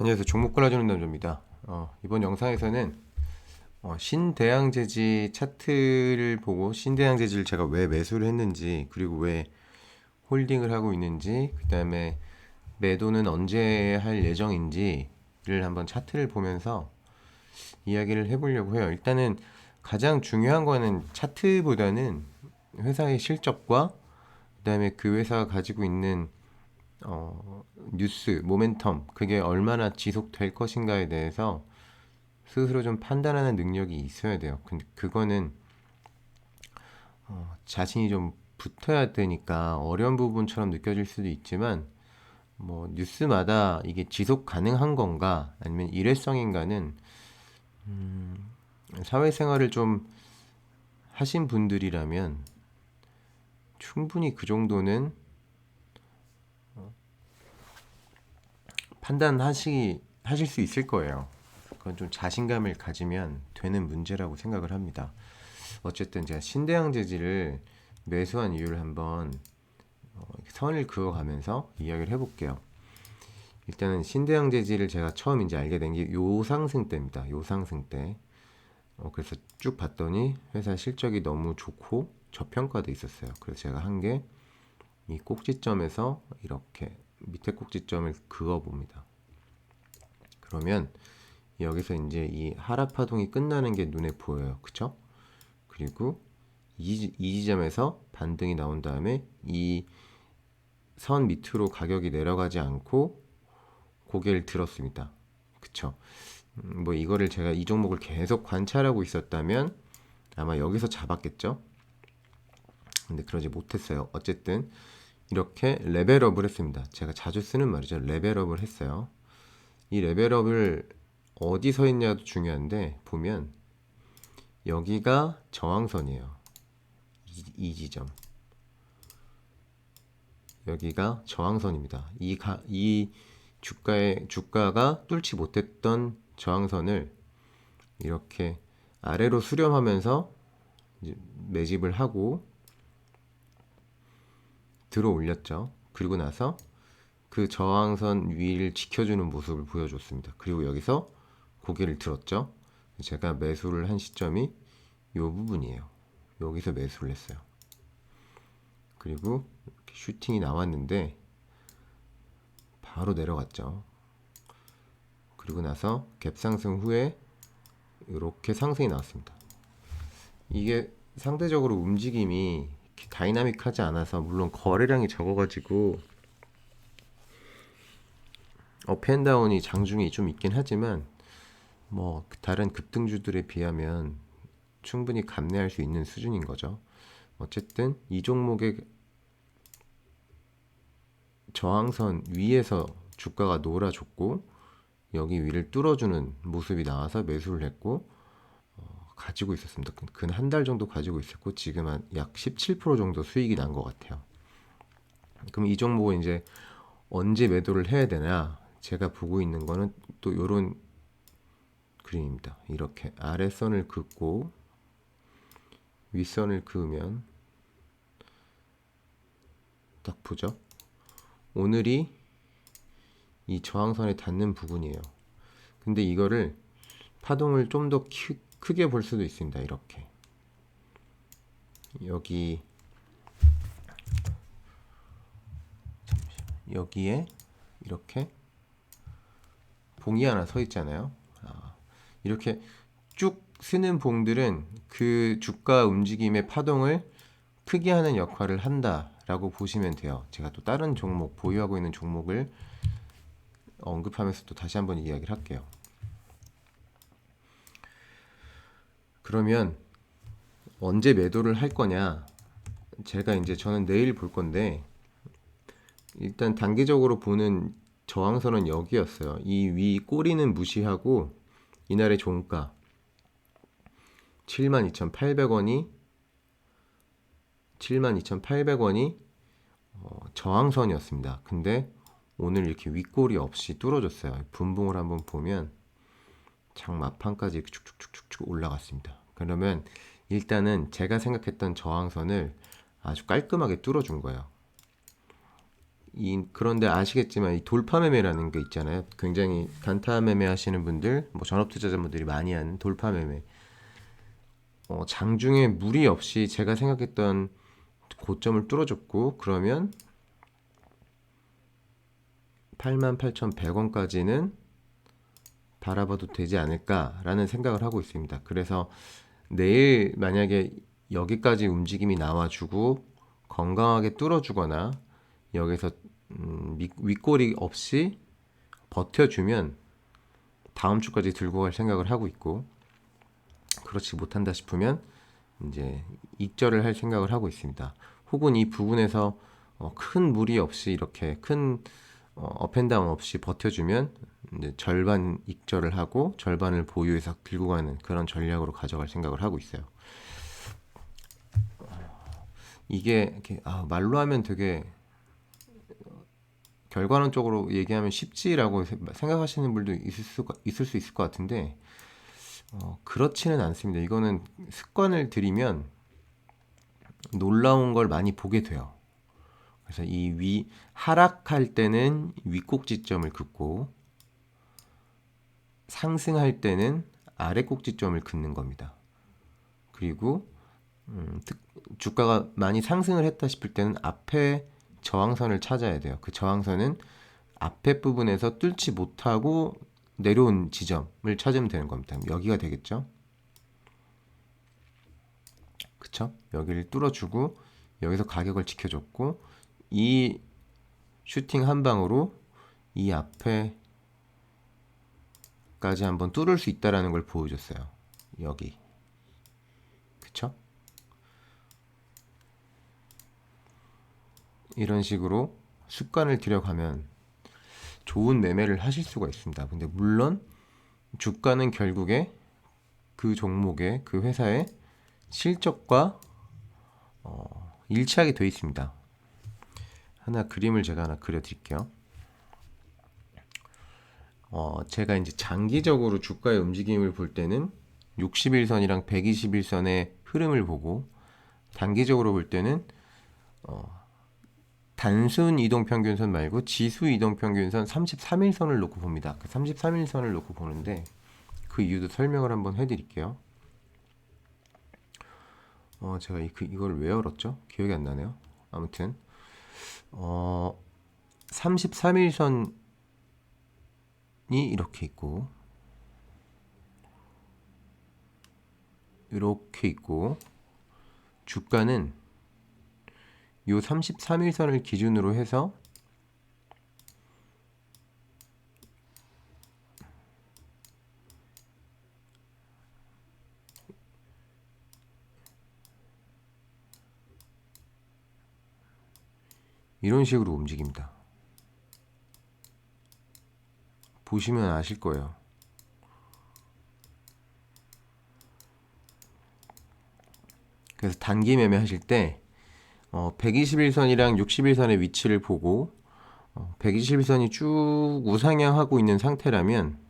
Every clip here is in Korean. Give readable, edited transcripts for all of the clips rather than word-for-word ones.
안녕하세요. 종목 골라주는 남자입니다. 이번 영상에서는 신대양재지 차트를 보고 신대양재지를 제가 왜 매수를 했는지, 그리고 왜 홀딩을 하고 있는지, 그 다음에 매도는 언제 할 예정인지를 한번 차트를 보면서 이야기를 해보려고 해요. 일단은 가장 중요한 거는 차트보다는 회사의 실적과 그 다음에 그 회사가 가지고 있는 뉴스, 모멘텀, 그게 얼마나 지속될 것인가에 대해서 스스로 좀 판단하는 능력이 있어야 돼요. 근데 그거는 자신이 좀 붙어야 되니까 어려운 부분처럼 느껴질 수도 있지만, 뭐 뉴스마다 이게 지속 가능한 건가 아니면 일회성인가는 사회생활을 좀 하신 분들이라면 충분히 그 정도는 하실 수 있을 거예요. 그건 좀 자신감을 가지면 되는 문제라고 생각을 합니다. 어쨌든 제가 신대양재지를 매수한 이유를 한번 선을 그어가면서 이야기를 해볼게요. 일단은 신대양재지를 제가 처음 이제 알게 된 게 요 상승 때입니다. 요 상승 때. 그래서 쭉 봤더니 회사 실적이 너무 좋고 저평가돼 있었어요. 그래서 제가 한 게 이 꼭지점에서 이렇게 밑에 꼭지점을 그어 봅니다. 그러면 여기서 이제 이 하락 파동이 끝나는 게 눈에 보여요. 그쵸? 그리고 이 지점에서 반등이 나온 다음에 이 선 밑으로 가격이 내려가지 않고 고개를 들었습니다. 그쵸? 뭐 이거를 제가 이 종목을 계속 관찰하고 있었다면 아마 여기서 잡았겠죠? 근데 그러지 못했어요. 어쨌든 이렇게 레벨업을 했습니다. 제가 자주 쓰는 말이죠. 레벨업을 했어요. 이 레벨업을 어디서 했냐도 중요한데, 보면 여기가 저항선이에요. 이 지점. 여기가 저항선입니다. 이 주가가 뚫지 못했던 저항선을 이렇게 아래로 수렴하면서 이제 매집을 하고 들어 올렸죠. 그리고 나서 그 저항선 위를 지켜주는 모습을 보여줬습니다. 그리고 여기서 고개를 들었죠. 제가 매수를 한 시점이 이 부분이에요. 여기서 매수를 했어요. 그리고 이렇게 슈팅이 나왔는데 바로 내려갔죠. 그리고 나서 갭 상승 후에 이렇게 상승이 나왔습니다. 이게 상대적으로 움직임이 다이나믹하지 않아서, 물론 거래량이 적어가지고 업앤다운이 장중에 좀 있긴 하지만, 뭐 다른 급등주들에 비하면 충분히 감내할 수 있는 수준인 거죠. 어쨌든 이 종목의 저항선 위에서 주가가 놀아줬고 여기 위를 뚫어주는 모습이 나와서 매수를 했고, 가지고 있었습니다. 근 한 달 정도 가지고 있었고 지금 한 약 17% 정도 수익이 난 것 같아요. 그럼 이 종목을 이제 언제 매도를 해야 되나, 제가 보고 있는 거는 또 이런 그림입니다. 이렇게 아래선을 긋고 윗선을 그으면 딱 보죠. 오늘이 이 저항선에 닿는 부분이에요. 근데 이거를 파동을 좀 더 크게 볼 수도 있습니다. 이렇게 여기에 이렇게 봉이 하나 서 있잖아요. 이렇게 쭉 쓰는 봉들은 그 주가 움직임의 파동을 크게 하는 역할을 한다라고 보시면 돼요. 제가 또 다른 종목, 보유하고 있는 종목을 언급하면서 또 다시 한번 이야기를 할게요. 그러면 언제 매도를 할 거냐? 제가 이제 저는 내일 볼 건데, 일단 단기적으로 보는 저항선은 여기였어요. 이 위 꼬리는 무시하고 이날의 종가 72,800원이 72,800원이 저항선이었습니다. 근데 오늘 이렇게 윗꼬리 없이 뚫어줬어요. 분봉을 한번 보면 장마판까지 이렇게 쭉쭉쭉쭉 올라갔습니다. 그러면 일단은 제가 생각했던 저항선을 아주 깔끔하게 뚫어준 거예요. 그런데 아시겠지만 이 돌파 매매라는 게 있잖아요. 굉장히 단타 매매 하시는 분들, 뭐 전업 투자자분들이 많이 하는 돌파 매매. 장중에 무리 없이 제가 생각했던 고점을 뚫어줬고, 그러면 88,100원까지는 바라봐도 되지 않을까라는 생각을 하고 있습니다. 그래서 내일 만약에 여기까지 움직임이 나와주고 건강하게 뚫어주거나 여기서 윗꼬리 없이 버텨주면 다음 주까지 들고 갈 생각을 하고 있고, 그렇지 못한다 싶으면 이제 익절을 할 생각을 하고 있습니다. 혹은 이 부분에서 큰 무리 없이 이렇게 큰 업앤다운 없이 버텨주면 이제 절반 익절을 하고 절반을 보유해서 들고 가는 그런 전략으로 가져갈 생각을 하고 있어요. 이게 이렇게 말로 하면 되게 결과론적으로 얘기하면 쉽지라고 생각하시는 분도 있을 수 있을 것 같은데 그렇지는 않습니다. 이거는 습관을 들이면 놀라운 걸 많이 보게 돼요. 그래서 이 하락할 때는 윗꼭지점을 긋고 상승할 때는 아래꼭지점을 긋는 겁니다. 그리고 주가가 많이 상승을 했다 싶을 때는 앞에 저항선을 찾아야 돼요. 그 저항선은 앞에 부분에서 뚫지 못하고 내려온 지점을 찾으면 되는 겁니다. 여기가 되겠죠? 그쵸? 여기를 뚫어주고 여기서 가격을 지켜줬고 이 슈팅 한 방으로 이 앞에까지 한번 뚫을 수 있다라는 걸 보여줬어요. 여기. 그쵸? 이런 식으로 습관을 들여가면 좋은 매매를 하실 수가 있습니다. 근데 물론 주가는 결국에 그 종목의 그 회사의 실적과 일치하게 되어 있습니다. 그림을 제가 하나 그려드릴게요. 제가 이제 장기적으로 주가의 움직임을 볼 때는 60일선이랑 120일선의 흐름을 보고 단기적으로 볼 때는 단순 이동평균선 말고 지수 이동평균선 33일선을 놓고 봅니다. 그 33일선을 놓고 보는데 그 이유도 설명을 한번 해드릴게요. 제가 이걸 왜 열었죠? 기억이 안 나네요. 아무튼 33일선이 이렇게 있고 주가는 요 33일선을 기준으로 해서 이런 식으로 움직입니다. 보시면 아실 거예요. 그래서 단기 매매 하실 때 121선이랑 61선의 위치를 보고 121선이 쭉 우상향하고 있는 상태라면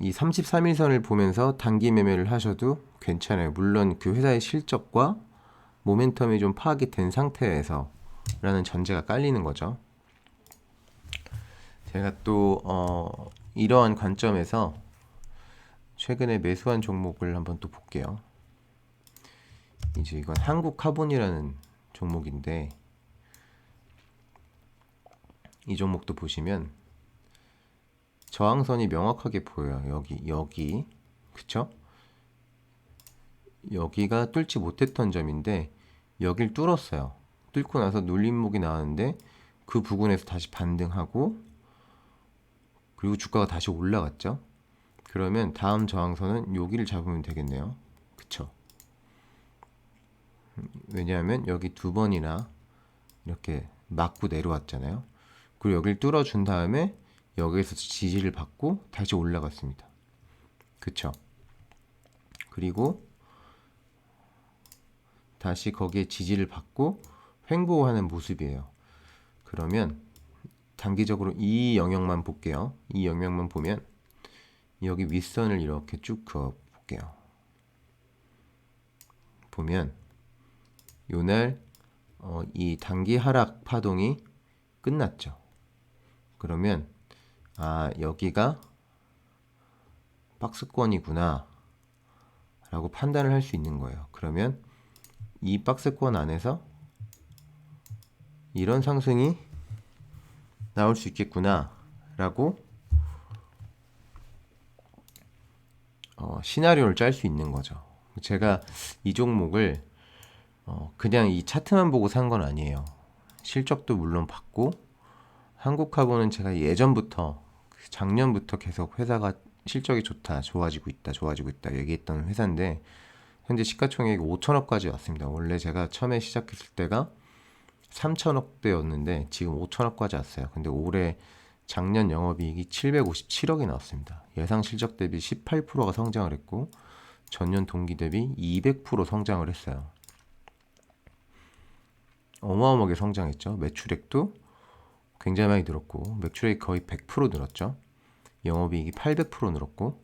이 33일선을 보면서 단기 매매를 하셔도 괜찮아요. 물론 그 회사의 실적과 모멘텀이 좀 파악이 된 상태에서 라는 전제가 깔리는 거죠. 제가 또 이러한 관점에서 최근에 매수한 종목을 한번 또 볼게요. 이제 이건 한국카본이라는 종목인데 이 종목도 보시면 저항선이 명확하게 보여요. 여기 그쵸? 여기가 뚫지 못했던 점인데 여길 뚫었어요. 뚫고 나서 눌림목이 나왔는데 그 부분에서 다시 반등하고 그리고 주가가 다시 올라갔죠. 그러면 다음 저항선은 여기를 잡으면 되겠네요. 그쵸? 왜냐하면 여기 두 번이나 이렇게 맞고 내려왔잖아요. 그리고 여기를 뚫어준 다음에 여기에서 지지를 받고 다시 올라갔습니다. 그쵸? 그리고 다시 거기에 지지를 받고 횡보하는 모습이에요. 그러면 단기적으로 이 영역만 볼게요. 이 영역만 보면 여기 윗선을 이렇게 쭉 그어 볼게요. 보면 요날 이 단기 하락 파동이 끝났죠. 그러면 여기가 박스권이구나 라고 판단을 할 수 있는 거예요. 그러면 이 박스권 안에서 이런 상승이 나올 수 있겠구나 라고 시나리오를 짤 수 있는 거죠. 제가 이 종목을 그냥 이 차트만 보고 산 건 아니에요. 실적도 물론 봤고, 한국카본은 제가 예전부터 작년부터 계속 회사가 실적이 좋다, 좋아지고 있다 얘기했던 회사인데, 현재 시가총액이 5천억까지 왔습니다. 원래 제가 처음에 시작했을 때가 3천억대였는데 지금 5천억까지 왔어요. 근데 올해 작년 영업이익이 757억이 나왔습니다. 예상 실적 대비 18%가 성장을 했고, 전년 동기 대비 200% 성장을 했어요. 어마어마하게 성장했죠. 매출액도 굉장히 많이 늘었고, 매출액이 거의 100% 늘었죠. 영업이익이 800% 늘었고,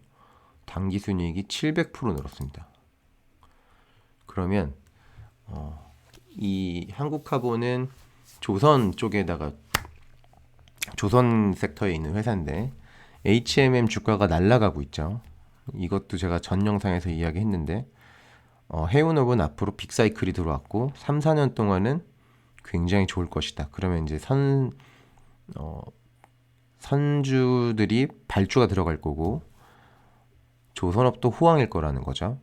당기순이익이 700% 늘었습니다. 그러면 이 한국카본은 조선 쪽에다가 조선 섹터에 있는 회사인데 HMM 주가가 날아가고 있죠. 이것도 제가 전 영상에서 이야기했는데 해운업은 앞으로 빅사이클이 들어왔고 3, 4년 동안은 굉장히 좋을 것이다. 그러면 이제 선주들이 발주가 들어갈 거고 조선업도 호황일 거라는 거죠.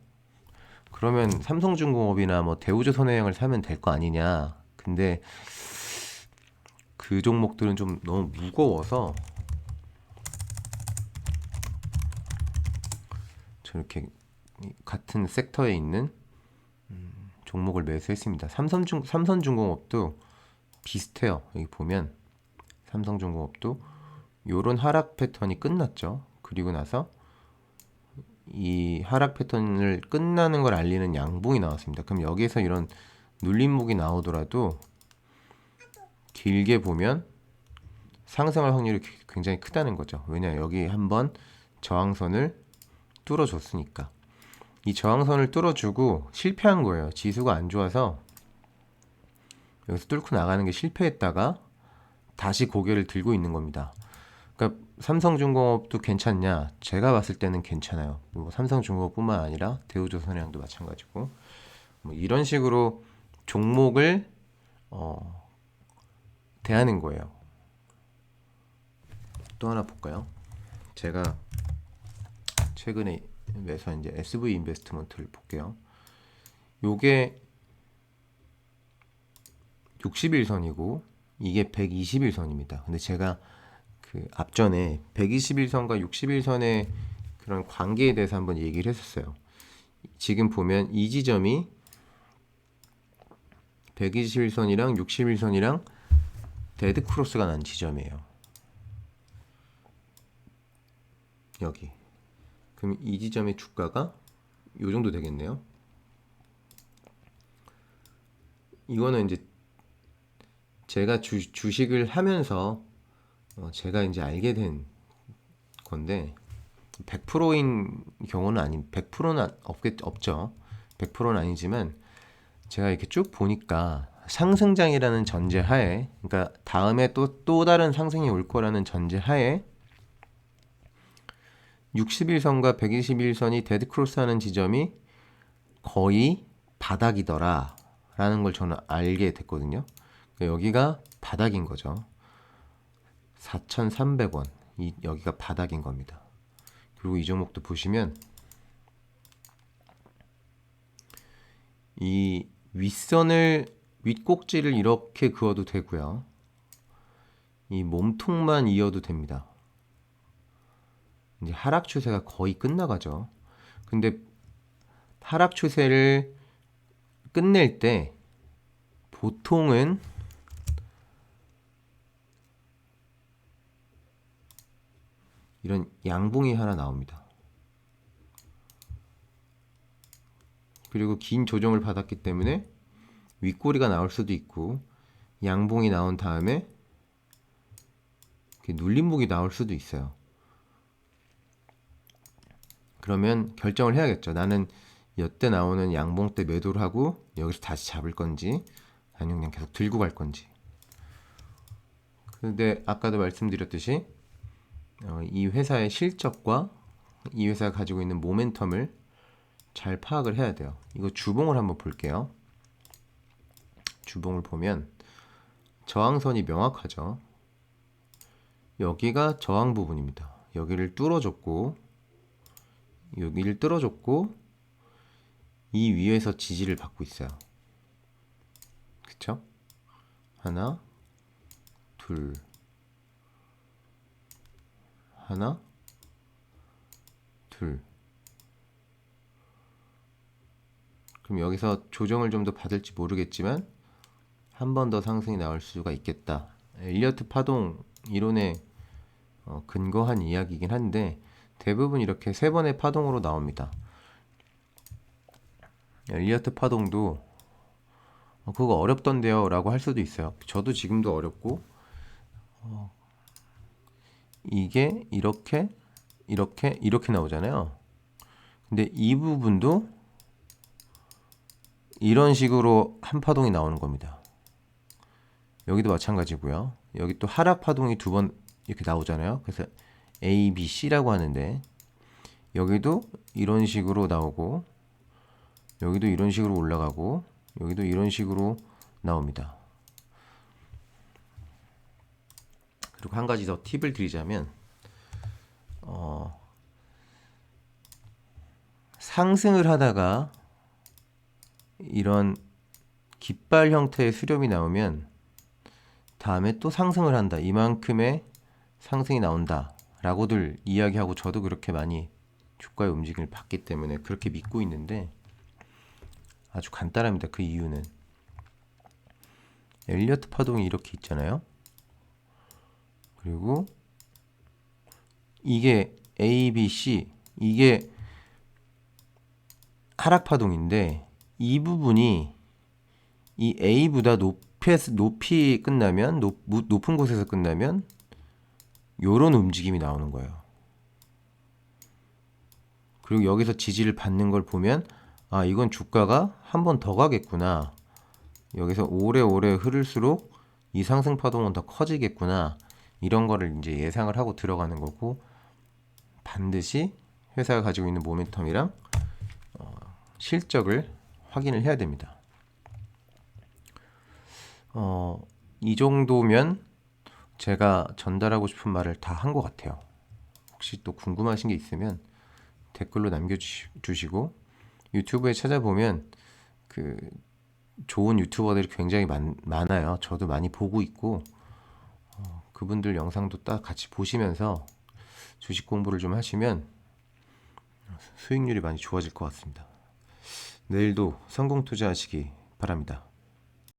그러면 삼성중공업이나 뭐 대우조선해양을 사면 될 거 아니냐. 근데 그 종목들은 좀 너무 무거워서 저렇게 같은 섹터에 있는 종목을 매수했습니다. 삼성중공업도 비슷해요. 여기 보면 삼성중공업도 요런 하락 패턴이 끝났죠. 그리고 나서 이 하락 패턴을 끝나는 걸 알리는 양봉이 나왔습니다. 그럼 여기서 이런 눌림목이 나오더라도 길게 보면 상승할 확률이 굉장히 크다는 거죠. 왜냐, 여기 한번 저항선을 뚫어줬으니까. 이 저항선을 뚫어주고 실패한 거예요. 지수가 안 좋아서 여기서 뚫고 나가는 게 실패했다가 다시 고개를 들고 있는 겁니다. 그러니까 삼성중공업도 괜찮냐? 제가 봤을 때는 괜찮아요. 뭐 삼성중공업뿐만 아니라 대우조선해양도 마찬가지고 뭐 이런 식으로 종목을 대하는 거예요. 또 하나 볼까요? 제가 최근에 매수한 이제 SV 인베스트먼트를 볼게요. 요게 60일선이고 이게 121선입니다. 근데 제가 그 앞전에 121선과 60일선의 그런 관계에 대해서 한번 얘기를 했었어요. 지금 보면 이 지점이 121선이랑 60일선이랑 데드 크로스가 난 지점이에요. 여기. 그럼 이 지점의 주가가 요 정도 되겠네요. 이거는 이제 제가 주식을 하면서 제가 이제 알게 된 건데 100%인 경우는 100%는 없죠. 100%는 아니지만 제가 이렇게 쭉 보니까 상승장이라는 전제 하에, 그러니까 다음에 또 다른 상승이 올 거라는 전제 하에 60일선과 121선이 데드크로스하는 지점이 거의 바닥이더라 라는 걸 저는 알게 됐거든요. 그러니까 여기가 바닥인 거죠. 4,300원 여기가 바닥인 겁니다. 그리고 이 종목도 보시면 이 윗꼭지를 이렇게 그어도 되고요. 이 몸통만 이어도 됩니다. 이제 하락 추세가 거의 끝나가죠. 근데 하락 추세를 끝낼 때 보통은 이런 양봉이 하나 나옵니다. 그리고 긴 조정을 받았기 때문에 윗꼬리가 나올 수도 있고 양봉이 나온 다음에 눌림목이 나올 수도 있어요. 그러면 결정을 해야겠죠. 나는 이때 나오는 양봉 때 매도를 하고 여기서 다시 잡을 건지 아니면 그냥 계속 들고 갈 건지. 근데 아까도 말씀드렸듯이 이 회사의 실적과 이 회사가 가지고 있는 모멘텀을 잘 파악을 해야 돼요. 이거 주봉을 한번 볼게요. 주봉을 보면 저항선이 명확하죠. 여기가 저항 부분입니다. 여기를 뚫어줬고 여기를 뚫어줬고 이 위에서 지지를 받고 있어요. 그쵸? 하나, 둘, 하나, 둘. 그럼 여기서 조정을 좀 더 받을지 모르겠지만 한 번 더 상승이 나올 수가 있겠다. 엘리어트 파동 이론에 근거한 이야기이긴 한데 대부분 이렇게 세 번의 파동으로 나옵니다. 엘리어트 파동도 그거 어렵던데요 라고 할 수도 있어요. 저도 지금도 어렵고 이게 이렇게 이렇게 나오잖아요. 근데 이 부분도 이런 식으로 한 파동이 나오는 겁니다. 여기도 마찬가지고요. 여기 또 하락 파동이 두 번 이렇게 나오잖아요. 그래서 A, B, C라고 하는데 여기도 이런 식으로 나오고 여기도 이런 식으로 올라가고 여기도 이런 식으로 나옵니다. 그리고 한 가지 더 팁을 드리자면 상승을 하다가 이런 깃발 형태의 수렴이 나오면 다음에 또 상승을 한다. 이만큼의 상승이 나온다. 라고들 이야기하고 저도 그렇게 많이 주가의 움직임을 봤기 때문에 그렇게 믿고 있는데 아주 간단합니다. 그 이유는 엘리어트 파동이 이렇게 있잖아요. 그리고 이게 A, B, C 이게 하락 파동인데 이 부분이 이 A보다 높이 끝나면 높은 곳에서 끝나면 요런 움직임이 나오는 거예요. 그리고 여기서 지지를 받는 걸 보면 아 이건 주가가 한 번 더 가겠구나. 여기서 오래오래 흐를수록 이 상승 파동은 더 커지겠구나. 이런 거를 이제 예상을 하고 들어가는 거고 반드시 회사가 가지고 있는 모멘텀이랑 실적을 확인을 해야 됩니다. 이 정도면 제가 전달하고 싶은 말을 다 한 것 같아요. 혹시 또 궁금하신 게 있으면 댓글로 남겨주시고 유튜브에 찾아보면 그 좋은 유튜버들이 굉장히 많아요. 저도 많이 보고 있고 그분들 영상도 딱 같이 보시면서 주식 공부를 좀 하시면 수익률이 많이 좋아질 것 같습니다. 내일도 성공 투자하시기 바랍니다.